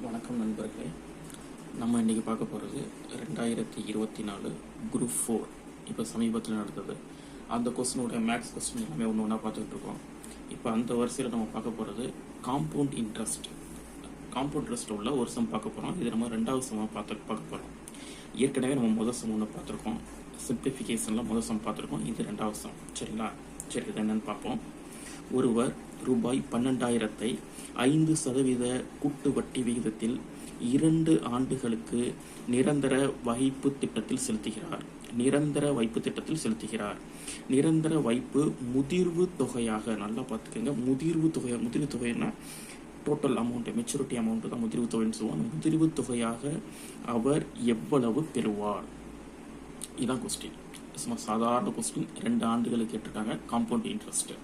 வணக்கம் நண்பர்களே. நம்ம இன்றைக்கி பார்க்க போகிறது 2024 குரூப் 4 இப்போ சமீபத்தில் நடந்தது. அந்த கொஸ்டினோட மேக்ஸ் கொஸ்டின் எல்லாமே ஒன்று ஒன்றா பார்த்துக்கிட்டு இருக்கோம். இப்போ அந்த வரிசையில் நம்ம பார்க்க போகிறது காம்பவுண்ட் இன்ட்ரெஸ்ட் உள்ள ஒரு சம் பார்க்க போகிறோம். இது நம்ம ரெண்டாவது சம்மாக பார்க்க போகிறோம். ஏற்கனவே நம்ம முதல் சம் ஒன்று பார்த்துருக்கோம். சிம்பிளிஃபிகேஷனில் முதல் சம் பார்த்துருக்கோம். இது ரெண்டாவது சம். சரிங்களா? சரி, இது என்னன்னு பார்ப்போம். ஒருவர் ரூபாய் 12,000 5% கூட்டு வட்டி விகிதத்தில் 2 ஆண்டுகளுக்கு நிரந்தர வைப்பு திட்டத்தில் செலுத்துகிறார். நிரந்தர வைப்பு முதிர்வு தொகையாக, நல்லா பார்த்துக்கோங்க, முதிர்வு தொகைன்னா டோட்டல் அமௌண்ட், மெச்சூரிட்டி அமௌண்ட் தான் முதிர்வு தொகைன்னு சொல்லுவாங்க. முதிர்வு தொகையாக அவர் எவ்வளவு பெறுவார்? இதுதான் கொஸ்டின். சும்மா சாதாரண கொஸ்டின். 2 ஆண்டுகளுக்கு கேட்டுட்டாங்க. காம்பவுண்ட் இன்ட்ரெஸ்ட்டில்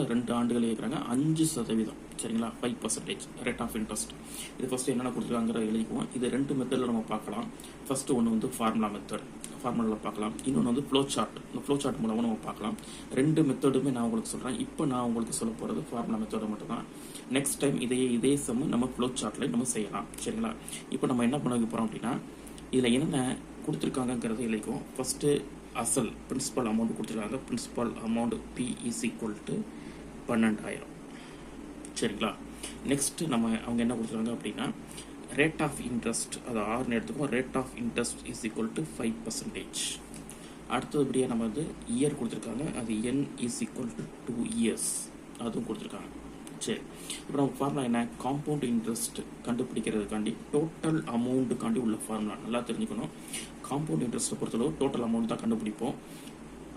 2 ஆண்டுகள் கேட்குறாங்க. 5%. சரிங்களா? 5% ரேட் ஆஃப் இன்ட்ரெஸ்ட். இது ஃபஸ்ட்டு என்னென்ன கொடுத்துருக்காங்கிற எழுதிக்குவோம். இது 2 மெத்தடில் நம்ம பார்க்கலாம். ஃபஸ்ட்டு ஒன்று வந்து ஃபார்முலாவில் பார்க்கலாம். இன்னொன்று வந்து ஃப்ளோ சார்ட் மூலமாக நம்ம பார்க்கலாம். 2 மெத்தடுமே நான் உங்களுக்கு சொல்கிறேன். இப்போ நான் உங்களுக்கு சொல்ல போகிறது ஃபார்முலா மெத்தடு மட்டும்தான். நெக்ஸ்ட் டைம் இதே சம் நம்ம ஃப்ளோ சார்ட்டில் நம்ம செய்யலாம். சரிங்களா? இப்போ நம்ம என்ன பண்ண போகிறோம் அப்படின்னா, இதில் என்னென்ன கொடுத்துருக்காங்கிறது எழுதிக்குவோம். ஃபஸ்ட்டு அசல் பிரின்சிபல் அமௌண்ட் கொடுத்துருக்காங்க. Principal amount P is equal to 12,000. சரிங்களா? நெக்ஸ்ட் அவங்க என்ன கொடுத்துருக்காங்க அப்படின்னா, ரேட் ஆஃப் இன்ட்ரெஸ்ட், அது 6 எடுத்துக்கோம். Rate of interest is equal to 5%. அடுத்தபடியாக நம்ம வந்து இயர் கொடுத்துருக்காங்க. அது N is equal to 2 years. அதுவும் கொடுத்துருக்காங்க. சரி, இப்போ நம்ம ஃபார்முலா என்ன? காம்பவுண்ட் இன்ட்ரெஸ்ட் கண்டுபிடிக்கிறதுக்காண்டி டோட்டல் அமௌண்ட்டுக்காண்டி உள்ள ஃபார்முலா நல்லா தெரிஞ்சுக்கணும். காம்பவுண்ட் இன்ட்ரெஸ்ட்டை பொறுத்தளவு டோட்டல் அமௌண்ட் தான் கண்டுபிடிப்போம்.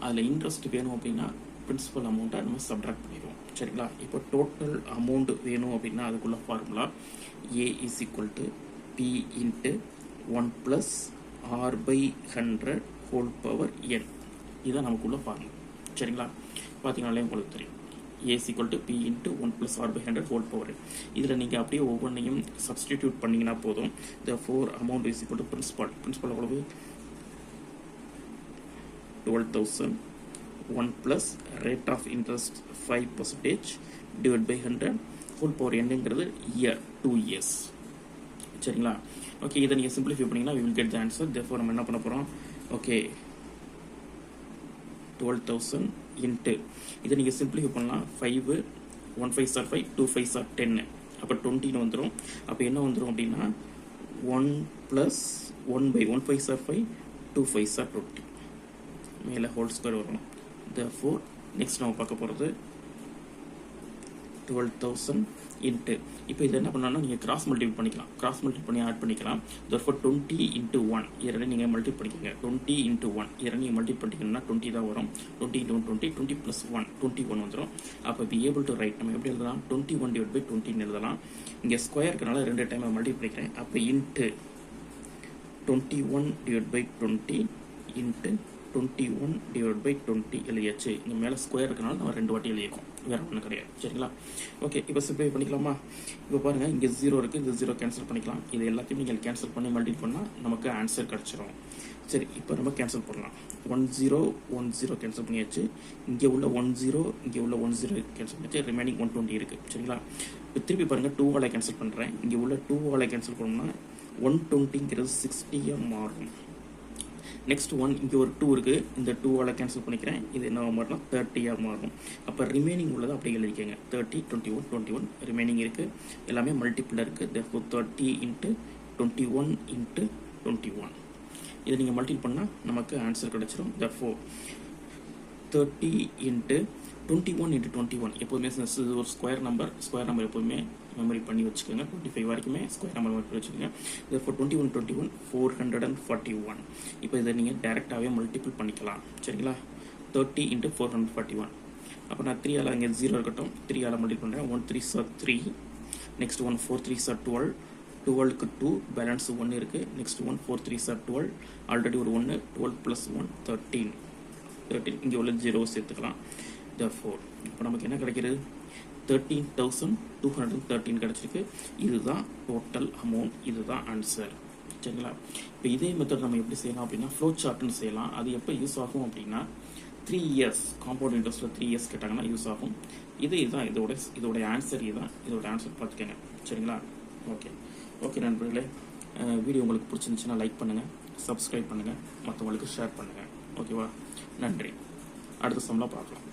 அதில் இன்ட்ரெஸ்ட் வேணும் அப்படின்னா பிரின்சிபல் அமௌண்ட்டை நம்ம சப்ட்ராக்ட் பண்ணிடுவோம். சரிங்களா? இப்போ டோட்டல் அமௌண்ட் வேணும் அப்படின்னா அதுக்குள்ள formula A is equal to P into 1 plus R by 100 whole power N. இதுதான் நமக்குள்ள ஃபார்முலா. சரிங்களா? பார்த்தீங்கன்னாலே உங்களுக்கு தெரியும். A is equal to P into 1 plus R by 100 whole power. இதில் நீங்கள் அப்படியே ஒவ்வொன்றையும் சப்ஸ்டிடியூட் பண்ணிங்கன்னா போதும். Therefore amount is equal to principal எவ்வளவு? 12,000. 1 plus rate of interest 5% divided by 100 whole power என்னங்கிறது year, 2 years. சரிங்களா? ஓகே, இதை நீங்கள் சிம்பிளிஃபை பண்ணிங்கன்னா we will get the answer. Therefore நம்ம என்ன பண்ண போகிறோம்? ஓகே, 12,000 into இதை நீங்கள் சிம்பிளிஃபை பண்ணலாம். 5 1 5 are 5 2 5 are 10. அப்போ 20 வந்துடும். அப்போ என்ன வந்துடும் அப்படின்னா 1 plus 1 by 1 5 are 5 2 5 are 20. மேலே ஹோல் ஸ்கொயர் வரும். Therefore நெக்ஸ்ட் நம்ம பார்க்க போகிறது 12,000 into, இப்போ இதை என்ன பண்ணலாம்னா நீங்கள் கிராஸ் மல்டிபிள் பண்ணி ஆட் பண்ணிக்கலாம். Therefore 20 into 1 இரண்டு நீங்கள் மல்டிபிள் பண்ணிக்கோங்க. 20 into 1 இரண்டு நீங்கள் மல்டிபிள் பண்ணிக்கணும்னா 20 தான் வரும். 20 into 1 20 plus 1 21 வந்துடும். அப்போ be able to write, நம்ம எப்படி எழுதலாம்? 21 divided by 20 எழுதலாம். இங்கே ஸ்கொயர் இருக்கிறனால 2 டைம் மல்டிபிள் பண்ணிக்கிறேன். அப்போ into 21 divided by 20 into 21 divided by 20 எழுதியாச்சு. இங்கே மேலே ஸ்கொயர் இருக்கனால நம்ம 2 வாட்டி எழுதியிருக்கோம், வேறு ஒன்றும் கிடையாது. சரிங்களா? ஓகே, இப்போ சிம்பிளிஃபை பண்ணிக்கலாமா? இப்போ பாருங்கள், இங்கே 0 இருக்குது, இந்த 0 கேன்சல் பண்ணிக்கலாம். இது எல்லாத்தையும் நீங்கள் கேன்சல் பண்ணி மல்டிபிள் பண்ணால் நமக்கு ஆன்சர் கிடச்சிரும். சரி, இப்போ நம்ம கேன்சல் பண்ணலாம். 10 கேன்சல் பண்ணியாச்சு. இங்கே உள்ள 10 இங்கே உள்ள 10 கேன்சல் பண்ணியாச்சு. ரிமைனிங் 120 இருக்குது. சரிங்களா? இப்போ திருப்பி பாருங்கள், 2 கேன்சல் பண்ணுறேன். இங்கே உள்ள 2 கேன்சல் பண்ணோம்னா 120ங்கிறது 60 மாறும். நெக்ஸ்ட் 1 இங்கே ஒரு 2 இருக்குது. இந்த 2 கேன்சல் பண்ணிக்கிறேன். இது என்ன மாறினா 30 மாறும். அப்போ ரிமைனிங் உள்ளதை அப்படியே எழுதிக்கங்க. 30 21 21 ரிமைனிங் இருக்குது. எல்லாமே மல்டிபிள் இருக்குது. therefore 30 into 21 into 21. இதை நீங்கள் மல்டிபிள் பண்ணால் நமக்கு ஆன்சர் கிடச்சிரும். therefore 30 into 21 into 21 எப்போதுமே ஒரு ஸ்கொயர் நம்பர் எப்போதுமே மெமரி பண்ணி வச்சுக்கோங்க. 25 வரைக்குமே ஸ்கொயர் நம்பர் மெமரி வச்சுக்கோங்க. therefore 21 441. இப்போ இதை நீங்கள் டேரெக்டாகவே மல்டிபிள் பண்ணிக்கலாம். சரிங்களா? 30 into 441. அப்போ நான் 3 இங்கே 0 இருக்கட்டும். 3 மல்டிபிள் பண்ணுறேன். 1 3s are 3. Next 1 4 3s are 12. 12க்கு 2 balance 1 இருக்குது. Next 1 4 3s are 12. ஆல்ரெடி ஒரு 1. 12 plus 1 13. இங்கே உள்ள 0 சேர்த்துக்கலாம். therefore இப்போ நமக்கு என்ன கிடைக்கிறது? 13,213 கிடச்சிருக்கு. இதுதான் டோட்டல் அமௌண்ட். இதுதான் ஆன்சர். சரிங்களா? இப்போ இதே மெத்தட் நம்ம எப்படி செய்யலாம் அப்படின்னா ஃப்ளோ சார்ட்னு செய்யலாம். அது எப்போ யூஸ் ஆகும் அப்படின்னா 3 years காம்பவுண்ட் இன்ட்ரெஸ்ட்டில் 3 years கேட்டாங்கன்னா யூஸ் ஆகும். இதுதான் இதோட ஆன்சர். இதுதான் இதோட ஆன்சர் பார்த்துக்கோங்க. சரிங்களா? ஓகே ஓகே நண்பர்களே, வீடியோ உங்களுக்கு பிடிச்சிருந்துச்சுன்னா லைக் பண்ணுங்கள், சப்ஸ்கிரைப் பண்ணுங்கள், மற்றவங்களுக்கு ஷேர் பண்ணுங்கள். ஓகேவா? நன்றி. அடுத்த சம்லாம் பார்க்கலாம்.